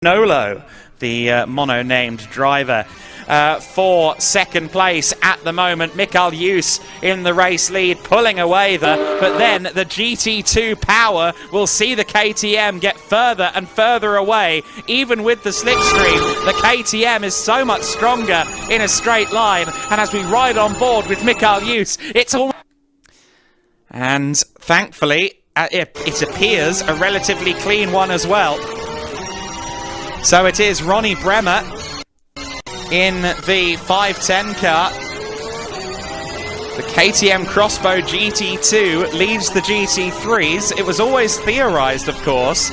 Nolo, the mono-named driver. For second place at the moment, Mikael Yus in the race lead, pulling away there, but then the GT2 power will see the KTM get further and further away. Even with the slipstream, the KTM is so much stronger in a straight line, and as we ride on board with Mikael Yus, it's all... And thankfully, it appears a relatively clean one as well. So it is Ronnie Bremer in the 510 car. The KTM Crossbow GT2 leads the GT3s. It was always theorized, of course,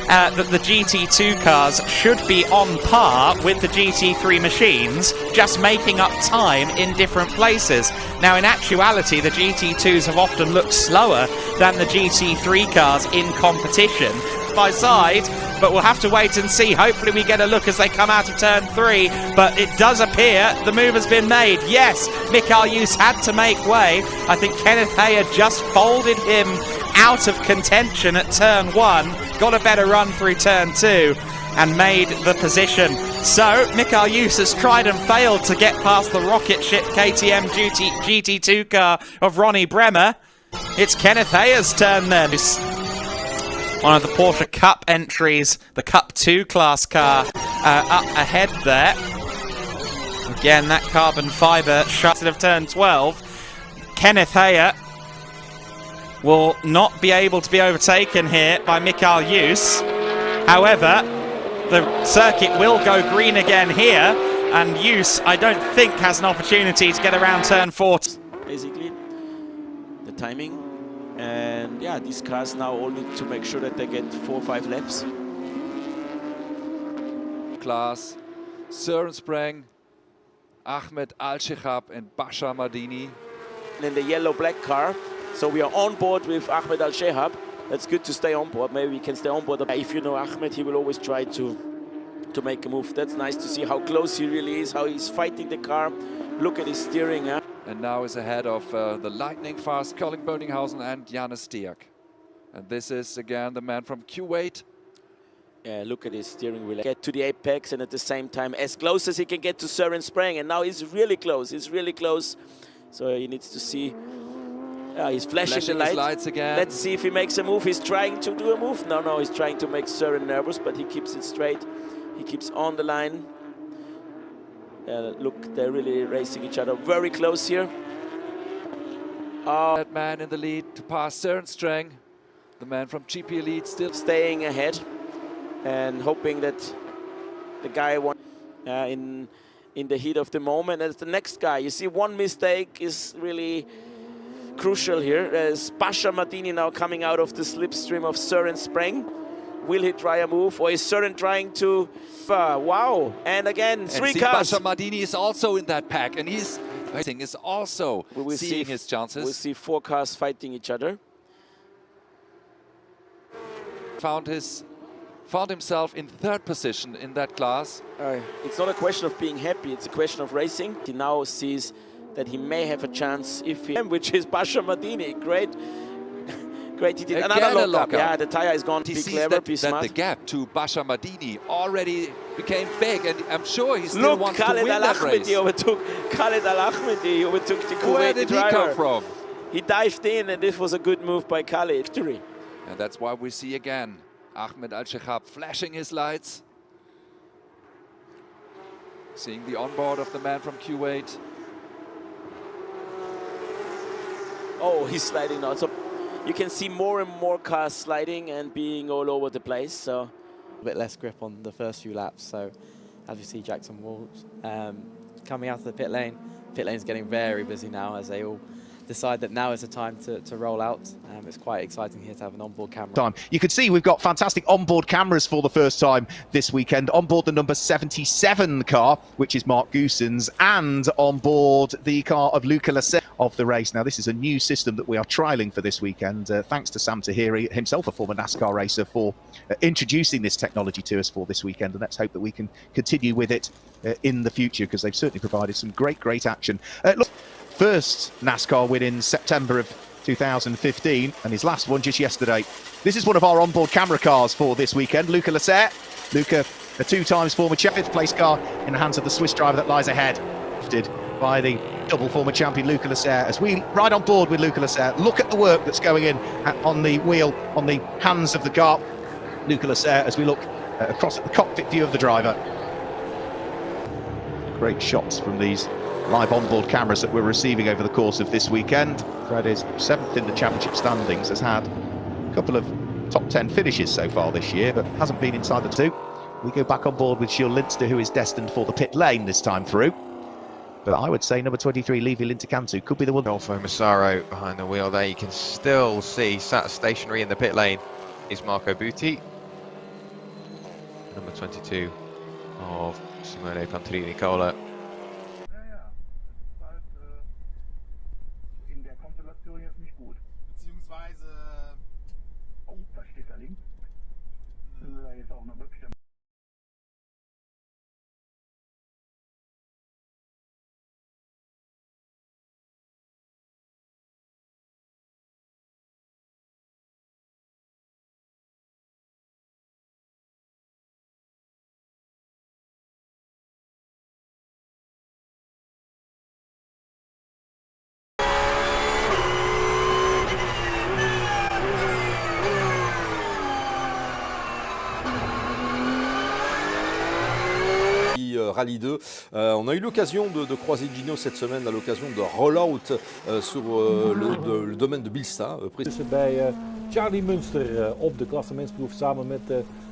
that the GT2 cars should be on par with the GT3 machines, just making up time in different places. Now, in actuality, the GT2s have often looked slower than the GT3 cars in competition by side, but we'll have to wait and see. Hopefully we get a look as they come out of turn 3, but it does appear the move has been made. Yes, Mikael Yus had to make way. I think Kenneth Hayer just folded him out of contention at turn 1, got a better run through turn 2, and made the position. So Mikael Yus has tried and failed to get past the rocket ship KTM GT2 car of Ronnie Bremer. It's Kenneth Hayer's turn then. One of the Porsche Cup entries, the Cup 2 class car, up ahead there. Again, that carbon fibre shut of turn 12. Kenneth Hayer will not be able to be overtaken here by Mikael Yus. However, the circuit will go green again here, and Yus, I don't think, has an opportunity to get around turn 4. Basically, the timing. And yeah, these cars now all need to make sure that they get 4 or 5 laps. Class, Søren Spreng, Ahmed Al-Shehab and Bashar Madini. In the yellow-black car, so we are on board with Ahmed Al-Shehab. That's good to stay on board. Maybe we can stay on board. If you know Ahmed, he will always try to make a move. That's nice to see how close he really is, how he's fighting the car. Look at his steering. Huh? And now is ahead of the lightning-fast Colin Böninghausen and Janis Stierk. And this is, again, the man from Kuwait. Yeah, look at his steering wheel. Get to the apex and at the same time as close as he can get to Søren Spreng. And now he's really close. He's really close. So he needs to see. He's flashing the light. His lights again. Let's see if he makes a move. He's trying to do a move. No, he's trying to make Søren nervous, but he keeps it straight. He keeps on the line. Look, they're really racing each other very close here. That man in the lead to pass Søren Spreng, the man from GP Elite, still staying ahead and hoping that the guy won in the heat of the moment. As the next guy, you see, one mistake is really crucial here. There's Bashar Madini now coming out of the slipstream of Søren Spreng. Will he try a move, or is Søren trying to... wow, and again, 3 cars. Bashar Madini is also in that pack, and he's is also seeing his chances. We'll see 4 cars fighting each other. Found himself in 3rd position in that class. It's not a question of being happy, it's a question of racing. He now sees that he may have a chance if he... which is Bashar Madini, great, he did another lockup. Yeah, the tire is gone. Be clever, be smart. That the gap to Bashar Madini already became big, and I'm sure he still wants to win that race. Khaled Al-Ahmedi overtook the Kuwaiti driver. Where did he come from? He dived in, and this was a good move by Khaled. Victory. And that's why we see again Ahmed Al-Shehab flashing his lights. Seeing the onboard of the man from Kuwait. Oh, he's sliding now. So you can see more and more cars sliding and being all over the place. So a bit less grip on the first few laps. So as you see Jackson Wolves coming out of the pit lane. Pit lane's getting very busy now as they all decide that now is the time to roll out. It's quite exciting here to have an onboard camera. You can see we've got fantastic onboard cameras for the first time this weekend. Onboard the number 77 car, which is Mark Goossens, and onboard the car of Luca Lasset of the race. Now, this is a new system that we are trialling for this weekend. Thanks to Sam Tahiri, himself a former NASCAR racer, for introducing this technology to us for this weekend. And let's hope that we can continue with it in the future, because they've certainly provided some great action. Look, first NASCAR win in September of 2015, and his last one just yesterday. This is one of our onboard camera cars for this weekend. Luca Lasset. Luca a 2 times former fifth place car in the hands of the Swiss driver that lies ahead. By the double former champion Luca Leclerc. As we ride on board with Luca Leclerc, look at the work that's going in on the wheel, on the hands of the car. Luca Leclerc, as we look across at the cockpit view of the driver. Great shots from these live onboard cameras that we're receiving over the course of this weekend. Fred is 7th in the championship standings, has had a couple of top 10 finishes so far this year, but hasn't been inside the 2. We go back on board with Gilles Linster, who is destined for the pit lane this time through. But I would say number 23, Levi Linterkantu, could be the one. Adolfo Massaro behind the wheel there. You can still see sat stationary in the pit lane is Marco Butti. Number 22 of Simone Pantrini-Nicola. In der Konstellation jetzt nicht gut. Beziehungsweise, oh, da steht er links. Das ist ja jetzt auch noch wirklich. Rallye 2. On a eu l'occasion de croiser Gino cette semaine à l'occasion de roll-out sur le domaine de Bilsta. Tussen bij Charlie Münster op de klassementsproef samen met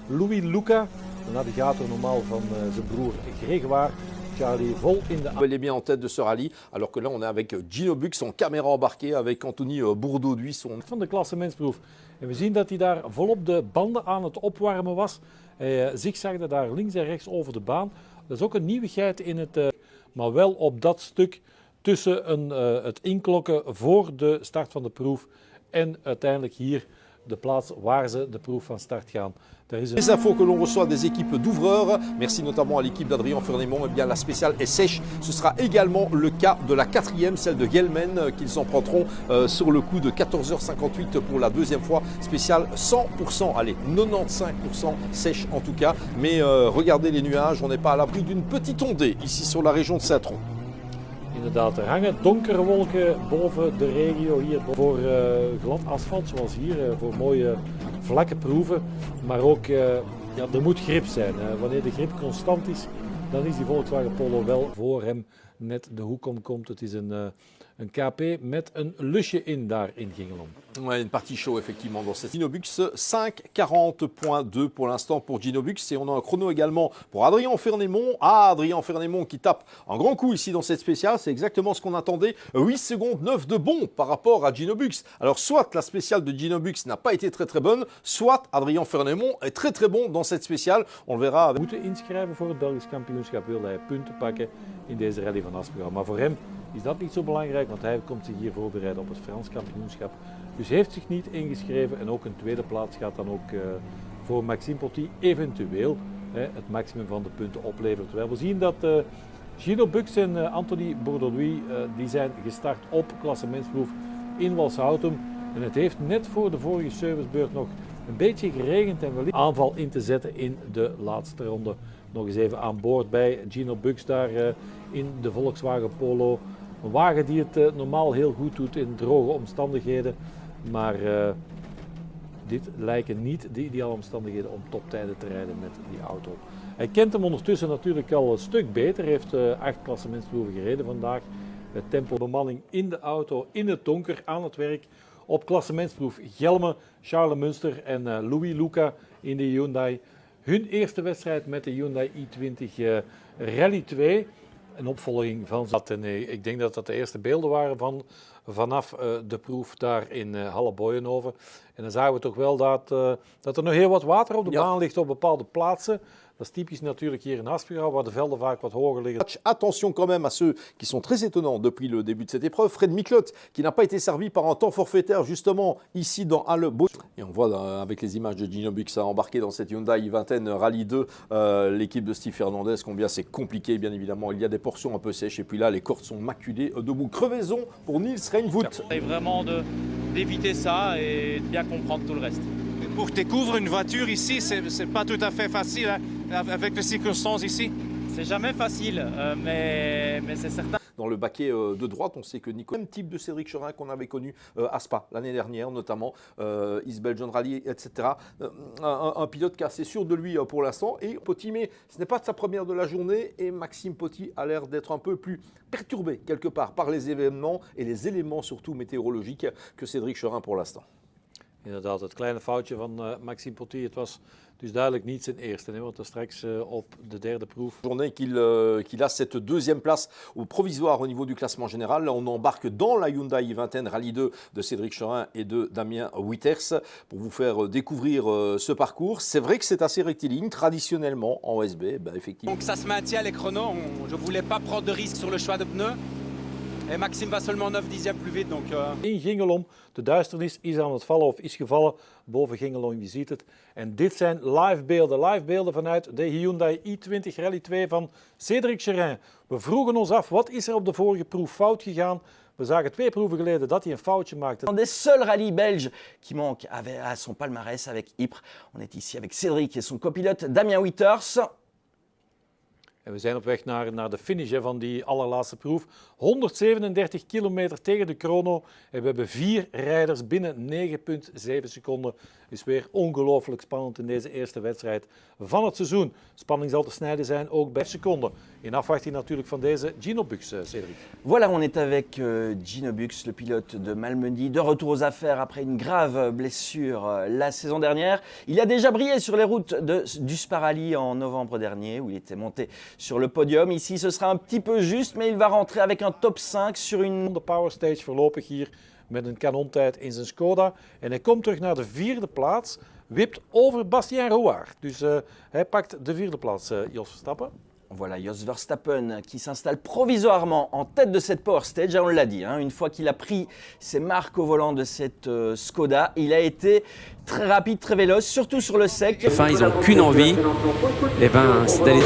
Louis Luca, de navigator normaal van zijn broer Grégoire. Charlie vol in de... Il est bien en tête de ce rallye, alors que là on est avec Gino Bux en caméra embarquée, avec Anthony Bourdeau-Duy. Van de klassementsproef. En we zien dat hij daar volop de banden aan het opwarmen was. Hij zigzagde daar links en rechts over de baan. Dat is ook een nieuwigheid in het, maar wel op dat stuk tussen het inklokken voor de start van de proef en uiteindelijk hier de plaats waar ze de proef van start gaan. Les infos que l'on reçoit des équipes d'ouvreurs, merci notamment à l'équipe d'Adrien Furnemont, eh bien la spéciale est sèche. Ce sera également le cas de la 4e, celle de Gelman, qu'ils emprunteront sur le coup de 14h58 pour la 2e fois. Spéciale 100%, allez, 95% sèche en tout cas. Mais regardez les nuages, on n'est pas à l'abri d'une petite ondée ici sur la région de Saint-Tron. Inderdaad, er hangen donkere wolken boven de regio hier voor glad asfalt zoals hier, voor mooie vlakke proeven. Maar ook, ja, er moet grip zijn. Wanneer de grip constant is, dan is die Volkswagen Polo wel voor hem net de hoek om komt. Het is een KP met een lusje in daar in Gingelom. Ouais, une partie chaud effectivement dans cette Gino Bux, 5:40.2 pour l'instant pour Gino Bux, et on a un chrono également pour Adrien Furnemont. Ah, Adrien Furnemont qui tape un grand coup ici dans cette spéciale, c'est exactement ce qu'on attendait, 8 secondes 9 de bon par rapport à Gino Bux. Alors soit la spéciale de Gino Bux n'a pas été très bonne, soit Adrien Furnemont est très bon dans cette spéciale, on le verra. We moeten inschrijven voor het Belgisch kampioenschap, wil hij punten pakken in deze rally van Aspera. Maar voor hem is dat niet zo belangrijk, want hij komt zich hier voorbereiden op het Frans kampioenschap. Dus heeft zich niet ingeschreven en ook een tweede plaats gaat dan ook voor Maxime Potty eventueel het maximum van de punten opleveren. Terwijl we zien dat Gino Bux en Anthony Bourdeau-Duy die zijn gestart op klassementsproef in Walshouten. En het heeft net voor de vorige servicebeurt nog een beetje geregend en wellicht aanval in te zetten in de laatste ronde. Nog eens even aan boord bij Gino Bux daar in de Volkswagen Polo. Een wagen die het normaal heel goed doet in droge omstandigheden. Maar dit lijken niet de ideale omstandigheden om toptijden te rijden met die auto. Hij kent hem ondertussen natuurlijk al een stuk beter. Hij heeft 8 klassementsproeven gereden vandaag. Het tempo bemanning in de auto, in het donker, aan het werk. Op klassementsproef Gelme, Charles Münster en Louis Luca in de Hyundai. Hun eerste wedstrijd met de Hyundai i20 Rally 2. Een opvolging van dat. En ik denk dat dat de eerste beelden waren vanaf de proef daar in Halle Boyenhoven. En dan zagen we toch wel dat er nog heel wat water op de baan ligt op bepaalde plaatsen. Dat is typisch natuurlijk hier in Aspera, waar de velden vaak wat hoger liggen. Attention quand même à ceux qui sont très étonnants depuis le début de cette épreuve. Fred Mikloth, qui n'a pas été servi par un temps forfaitaire justement ici dans Halle Boyenhoven. Et on voit avec les images de Gino Bux embarqué dans cette Hyundai i20 Rally 2, l'équipe de Steve Fernandez, combien c'est compliqué bien évidemment. Il y a des portions un peu sèches et puis là les cordes sont maculées debout. Crevaison pour Niels Reinvoet. Et vraiment d'éviter ça et de bien comprendre tout le reste. Pour découvrir une voiture ici, c'est pas tout à fait facile. Hein. avec les circonstances ici. C'est jamais facile, mais c'est certain. Dans le baquet de droite, on sait que Nicolas, même type de Cédric Cherin qu'on avait connu à Spa l'année dernière, notamment East Belgian Rally, etc. Un pilote qui est assez sûr de lui pour l'instant. Et Potty, mais ce n'est pas sa première de la journée. Et Maxime Potty a l'air d'être un peu plus perturbé quelque part par les événements et les éléments surtout météorologiques que Cédric Cherin pour l'instant. Inderdaad, het kleine foutje van Maxime Potty. Het was dus duidelijk niet zijn eerste, hè, want straks op de derde proef. Journée qu'il a cette deuxième place provisoire au niveau du classement général. Là, on embarque dans la Hyundai i20N Rallye 2 de Cédric Cherin et de Damien Witters pour vous faire découvrir ce parcours. C'est vrai que c'est assez rectiligne, traditionnellement en OSB, ben, effectivement. Donc ça se maintient les chronos, je ne voulais pas prendre de risque sur le choix de pneus. Et Maxime va seulement 9 dixièmes plus vite. Donc, In Gingelom, de duisternis is aan het vallen of is gevallen boven Gingelom, je ziet het. En dit zijn live beelden vanuit de Hyundai i20 Rally 2 van Cédric Cherin. We vroegen ons af, wat is er op de vorige proef fout gegaan? We zagen 2 proeven geleden dat hij een foutje maakte. Un des seuls rallyes belges qui manque à son palmarès avec Ypres. On est ici avec Cédric et son copilote Damien Witters. En we zijn op weg naar de finish van die allerlaatste proef. 137 kilometer tegen de chrono. En we hebben 4 rijders binnen 9,7 seconden. Is weer ongelooflijk spannend in deze eerste wedstrijd van het seizoen. Spanning zal te snijden zijn, ook bij seconden. In afwachting natuurlijk van deze Gino Bux, Cédric. Voilà, on est avec Gino Bux, le pilote de Malmedy, de retour aux affaires après une grave blessure la saison dernière. Il a déjà brillé sur les routes du Spa Rally en novembre dernier, où il était monté sur le podium. Ici, ce sera un petit peu juste, mais il va rentrer avec un top 5 sur une... De power stage voorlopig hier met een kanontijd in zijn Skoda. En hij komt terug naar de 4e plaats, wipt over Bastien Rouard. Dus hij pakt de 4e plaats, Jos Verstappen. Voilà, Jos Verstappen qui s'installe provisoirement en tête de cette power stage. On l'a dit, hein, une fois qu'il a pris ses marques au volant de cette Skoda, il a été très rapide, très véloce, surtout sur le sec. Enfin, ils n'ont qu'une envie, et ben, c'est d'aller...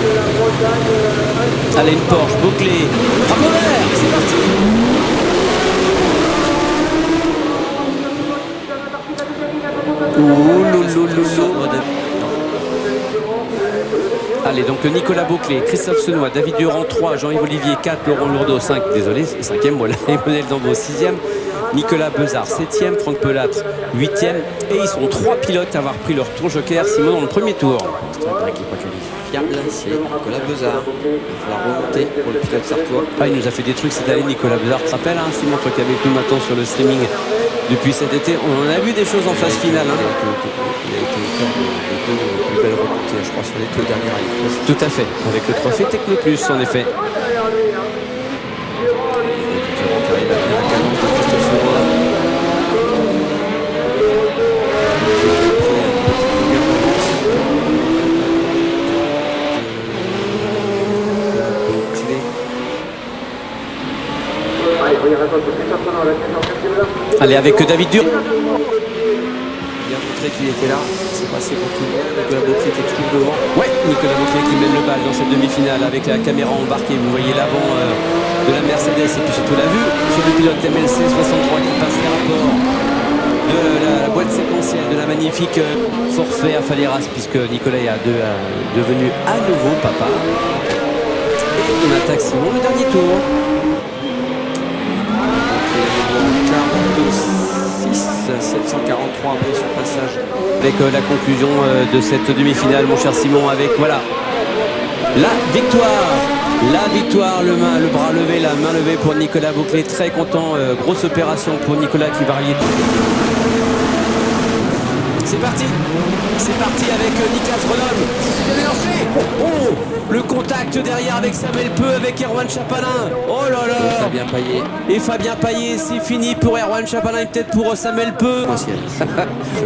Allez, une Porsche bouclée. Bravo vert, c'est parti. Allez, donc Nicolas Bouclé, Christophe Senois, David Durand 3, Jean-Yves Olivier 4, Laurent Lourdeau 5, désolé, 5e, voilà, Emmanuel Dambeau 6e, Nicolas Bezard 7e, Franck Pelâtre 8e, et ils sont 3 pilotes à avoir pris leur tour joker, Simon dans le premier tour. C'est vrai qu'il n'est pas qualifiable, c'est Nicolas Bezard. Il va falloir remonter pour le pilote sartois. Ah, il nous a fait des trucs cette année, Nicolas Bezard, tu te rappelles, hein, Simon, toi qui es avec nous maintenant sur le streaming depuis cet été, on en a vu des choses en phase finale. Hein. Il a été auteur de 2 plus belles remontées, je crois, sur les 2 derniers rallyes. Tout à fait, avec le trophée Techno Plus, en effet. Allez, avec David Dur. Il a montré qu'il était là, c'est passé pour tout le monde. Nicolas Bouclé était toujours devant. Ouais, Nicolas Bouclé qui mène le bal dans cette demi-finale avec la caméra embarquée. Vous voyez l'avant de la Mercedes et puis surtout la vue sur le pilote MLC 63 qui passe les rapports de la boîte séquentielle de la magnifique forfait à Faleras, puisque Nicolas est devenu à nouveau papa. Et on attaque Simon le dernier tour. 743 après son passage. Avec la conclusion de cette demi-finale, mon cher Simon, avec voilà la victoire, le bras levé, la main levée pour Nicolas Bouclé, très content, grosse opération pour Nicolas qui va rallier. C'est parti avec Niklas Grenoble. C'est bien lancé. Oh, le contact derrière avec Samuel Peu, avec Erwan Chapalin. Oh là là. Fabien Payet. Et Fabien Payet, c'est fini pour Erwan Chapalin et peut-être pour Samuel Peu.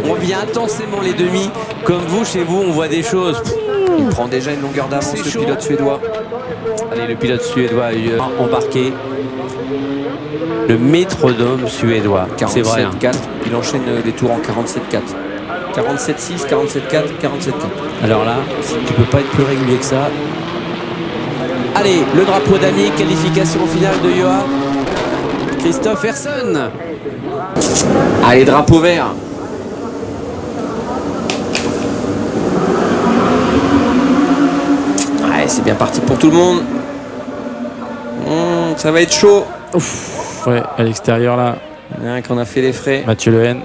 On vit intensément les demi. Comme vous, chez vous, on voit des choses. Il prend déjà une longueur d'avance, le pilote suédois. Allez, le pilote suédois embarqué. Le métronome suédois. C'est vrai. 47-4, il enchaîne les tours en 47-4. 47-6, 47-4, 47-4. Alors là, tu peux pas être plus régulier que ça. Allez, le drapeau d'Ami, qualification finale de Joa. Christophe Herson. Allez, drapeau vert. bien parti pour tout le monde. Ça va être chaud. Ouf, ouais, à l'extérieur là. Il y en a un qu'on a fait les frais. Mathieu Lehen.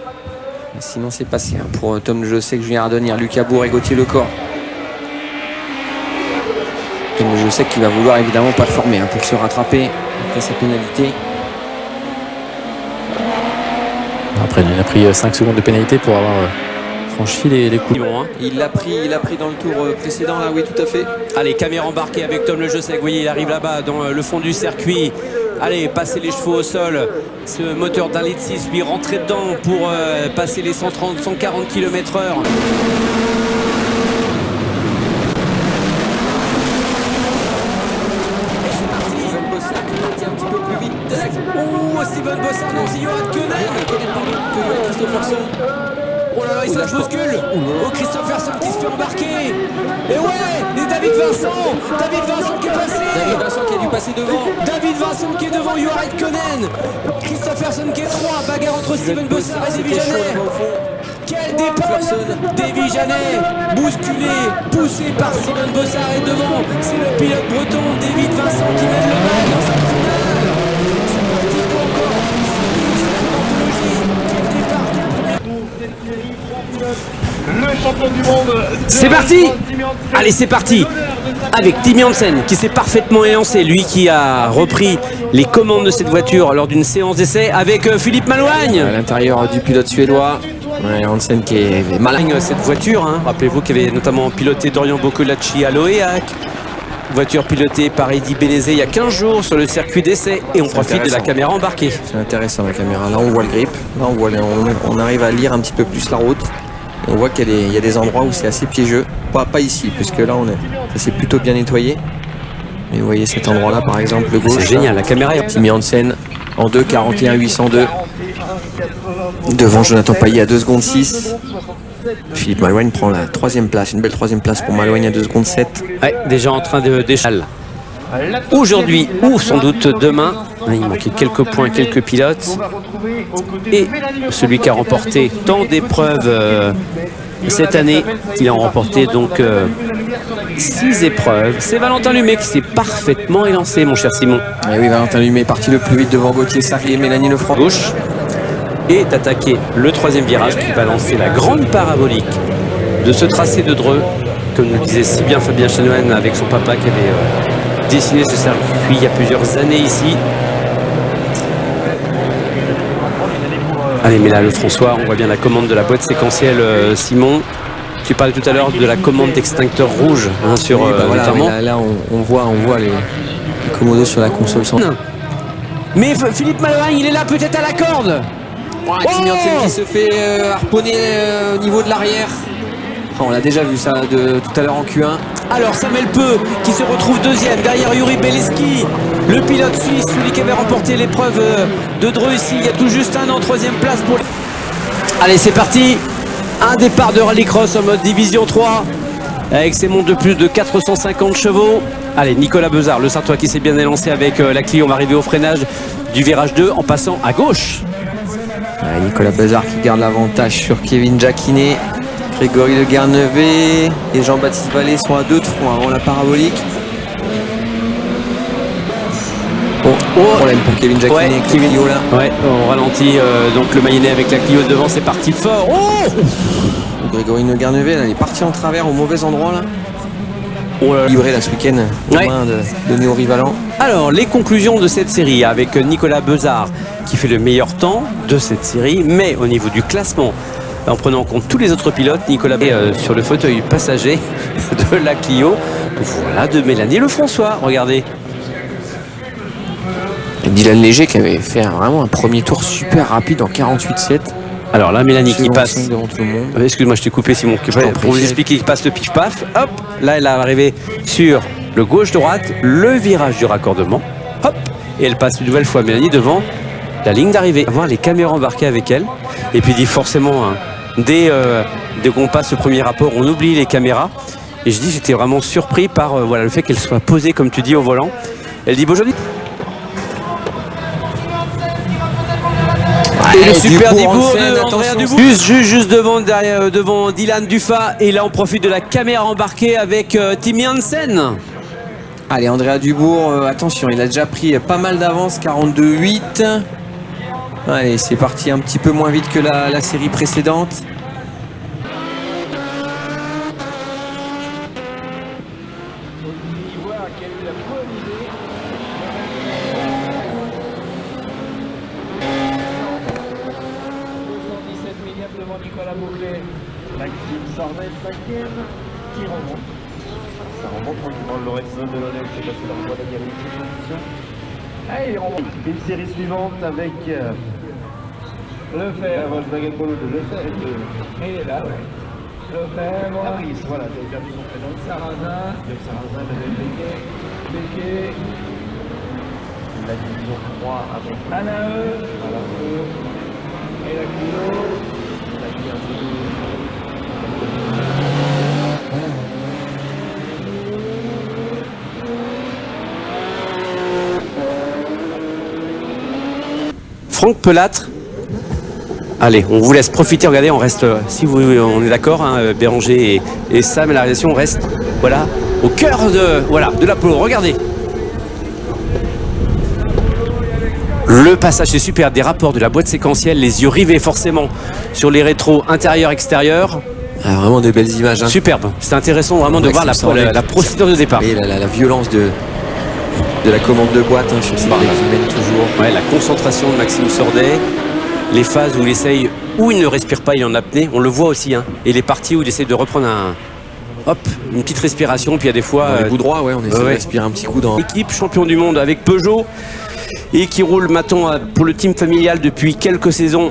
Sinon c'est passé hein, pour Tom Je sais que Julien Ardonnier, Lucas Bourg et Gauthier Lecor. Tom Je sais qu'il va vouloir évidemment performer hein, pour se rattraper après sa pénalité. Après il a pris 5 secondes de pénalité pour avoir franchi les coups. Il l'a pris dans le tour précédent là, oui tout à fait. Allez, caméra embarquée avec Tom Le Jessec. Vous voyez, il arrive là-bas dans le fond du circuit. Allez, passer les chevaux au sol. Ce moteur d'un litre 6 lui rentrer dedans pour passer les 130, 140 km/h. Steven Bossard, non, c'est Johan Koenen. Christopherson. Oh là là, il se bouscule. Oh, Christopherson qui se fait embarquer. Et ouais, et David Vincent qui est passé. David Vincent qui a dû passer devant. David Vincent qui est devant Johan Koenen. Christopherson qui est 3. Bagarre entre Steven Bossard et Davy Janet. Quel départ. Davy Janet, bousculé, poussé par Steven Bossard et devant. C'est le pilote breton David Vincent qui mène le bal dans sa finale. Le champion du monde. C'est parti. Allez, c'est parti. Avec Tim Janssen qui s'est parfaitement élancé, lui qui a repris les commandes de cette voiture lors d'une séance d'essai avec Philippe Malouagne. À l'intérieur du pilote suédois. Ouais, Hansen qui est malin. Cette voiture, hein. Rappelez-vous qu'il y avait notamment piloté Dorian Boccolacci à l'Oéac. Voiture pilotée par Eddy Bénézé il y a 15 jours sur le circuit d'essai et on profite de la caméra embarquée. C'est intéressant la caméra. Là on voit le grip, là on arrive à lire un petit peu plus la route. Et on voit qu'il y a des endroits où c'est assez piégeux. Pas ici, puisque là ça s'est plutôt bien nettoyé. Mais vous voyez cet endroit là par exemple, le gauche. C'est génial, la caméra est Tim Janssen en 2:41.802. Devant Jonathan Payet à 2 secondes 6. Philippe Malouagne prend la 3e place, une belle 3e place pour Malouagne à 2 secondes 7. Ouais, déjà en train d'échaler. Aujourd'hui ou sans doute demain, il manquait quelques points, quelques pilotes. Et celui qui a remporté tant d'épreuves cette année, il a remporté donc 6 épreuves. C'est Valentin Lumet qui s'est parfaitement élancé, mon cher Simon. Et oui, Valentin Lumet est parti le plus vite devant Gauthier Sarri et Mélanie Lefranc. Gauche. Et d'attaquer le 3e virage qui va lancer la grande parabolique de ce tracé de Dreux, comme nous disait si bien Fabien Chanoine avec son papa qui avait dessiné ce circuit il y a plusieurs années ici. Allez, mais là le François, on voit bien la commande de la boîte séquentielle. Simon, tu parlais tout à l'heure de la commande d'extincteur rouge hein, sur voilà, notamment. Là on voit les commodos sur la console centrale. Mais Philippe Malouagne, il est là peut-être à la corde. Tim Janssen qui se fait harponner au niveau de l'arrière. On a déjà vu ça tout à l'heure en Q1. Alors Samuel Peu qui se retrouve 2e derrière Yuri Beleski, le pilote suisse, celui qui avait remporté l'épreuve de Dreux ici il y a tout juste un an, 3e place pour les... Allez, c'est parti. Un départ de rallycross en mode division 3 avec ses montres de plus de 450 chevaux. Allez, Nicolas Bezard, le Sartois qui s'est bien élancé avec la Clio. On va arriver au freinage du virage 2 en passant à gauche. Nicolas Bezard qui garde l'avantage sur Kevin Jacquinet. Grégory Le Garnevet et Jean-Baptiste Vallée sont à 2 de front avant la parabolique. Problème pour Kevin Jacquinet avec la Clio là. Ouais, on ralentit donc le Mayennais avec la Clio devant, c'est parti fort. Grégory Le Garnevet, elle est partie en travers au mauvais endroit là. Livré là ce week-end aux mains de Néo Rivalan. Alors, les conclusions de cette série avec Nicolas Bezard qui fait le meilleur temps de cette série, mais au niveau du classement, en prenant en compte tous les autres pilotes, Nicolas sur le fauteuil passager de la Clio, voilà, de Mélanie Lefrançois, regardez. Et Dylan Léger qui avait fait vraiment un premier tour super rapide en 48,7. Alors là, Mélanie qui passe devant tout le monde. Excuse-moi, je t'ai coupé Simon. Pour vous expliquer, il passe le pif-paf. Hop, là, elle est arrivée sur le gauche-droite, le virage du raccordement. Hop, et elle passe une nouvelle fois Mélanie devant la ligne d'arrivée. Voir les caméras embarquées avec elle. Et puis dit forcément, hein, dès qu'on passe le premier rapport, on oublie les caméras. Et je dis, j'étais vraiment surpris par voilà, le fait qu'elle soit posée, comme tu dis, au volant. Elle dit, bonjour. Et le super Dibourg de Andrea Dubourg. Juste devant Dylan Dufat. Et là, on profite de la caméra embarquée avec Tim Janssen. Allez, Andrea Dubourg, attention, il a déjà pris pas mal d'avance, 42,8. Allez, c'est parti un petit peu moins vite que la série précédente. Maxime Sordet, 5e, qui remonte. Ça remonte tranquillement le Lorenzo de l'Olek qui est passé dans le voie de la position. Allez, il remonte. Une série suivante avec Lefebvre, Volkswagen Polo de Lefebvre. Il est là, ouais. Lefebvre. Paris, voilà, j'ai perdu son prénom. Sarrazin. De Sarrazin, de Becquet. La division 3 avec Anae. Et la Clio. Franck Pelâtre. Allez, on vous laisse profiter, regardez, on reste, si vous, on est d'accord, hein, Béranger et Sam et la réalisation, on reste, voilà, au cœur de la polo, regardez. Le passage, c'est super, des rapports de la boîte séquentielle, les yeux rivés forcément sur les rétros intérieurs-extérieurs. Ah, vraiment de belles images. Hein. Superbe, c'est intéressant vraiment de voir la procédure de départ. Et la violence de la commande de boîte hein, sur ces mène toujours. Ouais, la concentration de Maxime Sordet, les phases où il essaye, où il ne respire pas, il est en apnée, on le voit aussi. Hein. Et les parties où il essaie de reprendre une petite respiration, puis il y a des fois... les coups droits, ouais, on essaie de respirer un petit coup dans... Équipe champion du monde avec Peugeot et qui roule maintenant pour le team familial depuis quelques saisons,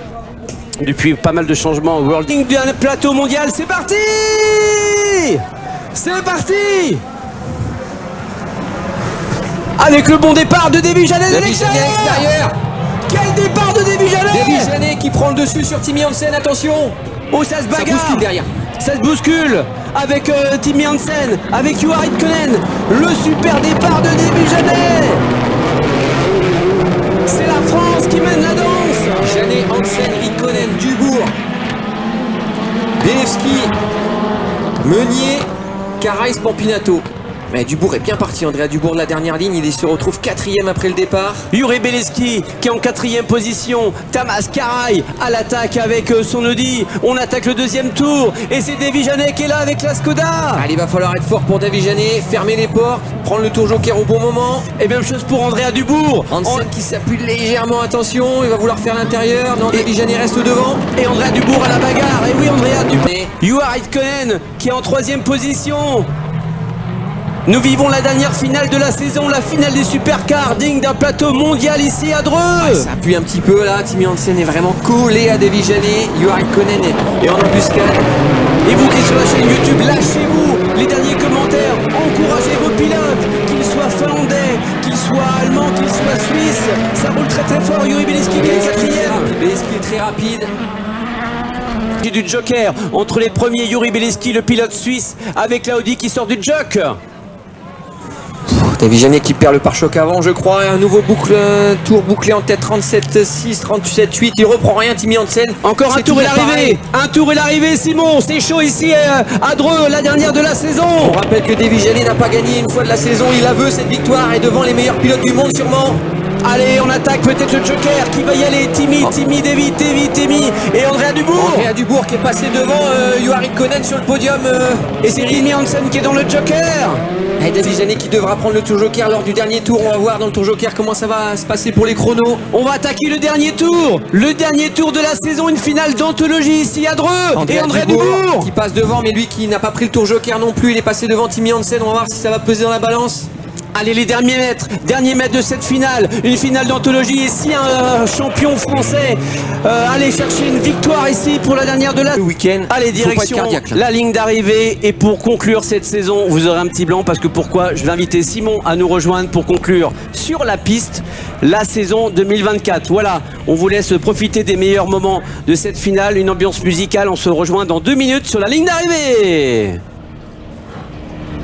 depuis pas mal de changements au World d'un plateau mondial. C'est parti! C'est parti! Avec le bon départ de Davy Jeannet de l'extérieur. Quel départ de Davy Jeannet! Davy Jeannet qui prend le dessus sur Timmy Hansen, attention! Oh, ça se bagarre! Ça bouscule derrière. Ça se bouscule avec Timmy Hansen, avec Juha Räikkönen. Le super départ de Davy Jeannet! C'est la France qui mène la danse! Jeannet, Hansen, Räikkönen, Dubourg, Belewski, Meunier, Carrais, Pampinato. Mais Dubourg est bien parti, Andrea Dubourg de la dernière ligne, il se retrouve 4e après le départ. Juri Belewski qui est en 4e position, Tamas Carrai à l'attaque avec son Audi. On attaque le deuxième tour et c'est Davy Jeannet qui est là avec la Skoda. Allez, il va falloir être fort pour Davy Jeannet, fermer les portes, prendre le tour joker au bon moment. Et même chose pour Andrea Dubourg. Hansen qui s'appuie légèrement, attention, il va vouloir faire l'intérieur. Non, Davy Jeannet reste devant. Et Andrea Dubourg à la bagarre. Et oui, Andrea Dubourg. Juha Räikkönen qui est en 3e position. Nous vivons la dernière finale de la saison, la finale des supercars, digne d'un plateau mondial ici à Dreux. Ouais, ça appuie un petit peu là, Timmy Hansen est vraiment collé à Davy Jeannet, Juha Räikkönen est en embuscade. Et vous qui êtes sur la chaîne YouTube, lâchez-vous les derniers commentaires, encouragez vos pilotes, qu'ils soient finlandais, qu'ils soient allemands, qu'ils soient suisses. Ça roule très très fort, Juri Belewski qui est 4e. Belewski est très rapide. Du joker entre les premiers, Juri Belewski, le pilote suisse, avec la Audi qui sort du jock. Davy Jeannet qui perd le pare-choc avant, je crois. Un nouveau tour bouclé en tête, 37-6, 37-8. Il reprend rien, Timmy Hansen. Encore un tour et l'arrivée. Un tour et l'arrivée, Simon. C'est chaud ici à Dreux, la dernière de la saison. On rappelle que Davy Jeannet n'a pas gagné une fois de la saison. Il la veut, cette victoire, et devant les meilleurs pilotes du monde, sûrement. Allez, on attaque peut-être le joker qui va y aller. Timmy, Davy, et Andrea Dubourg. Andrea Dubourg qui est passé devant Juha Räikkönen sur le podium. Et c'est Timmy Hansen qui est dans le joker. Et Davy Jeannet qui devra prendre le tour joker lors du dernier tour. On va voir dans le tour joker comment ça va se passer pour les chronos. On va attaquer le dernier tour. Le dernier tour de la saison, une finale d'anthologie ici à Dreux. Et Andrea Dubourg qui passe devant, mais lui qui n'a pas pris le tour joker non plus. Il est passé devant Timmy Hansen. On va voir si ça va peser dans la balance. Allez, les derniers mètres de cette finale, une finale d'anthologie. Et si un champion français allez chercher une victoire ici pour la dernière de la week-end. Allez, direction la ligne d'arrivée. Et pour conclure cette saison, vous aurez un petit blanc parce que pourquoi? Je vais inviter Simon à nous rejoindre pour conclure sur la piste la saison 2024. Voilà, on vous laisse profiter des meilleurs moments de cette finale, une ambiance musicale. On se rejoint dans 2 minutes sur la ligne d'arrivée.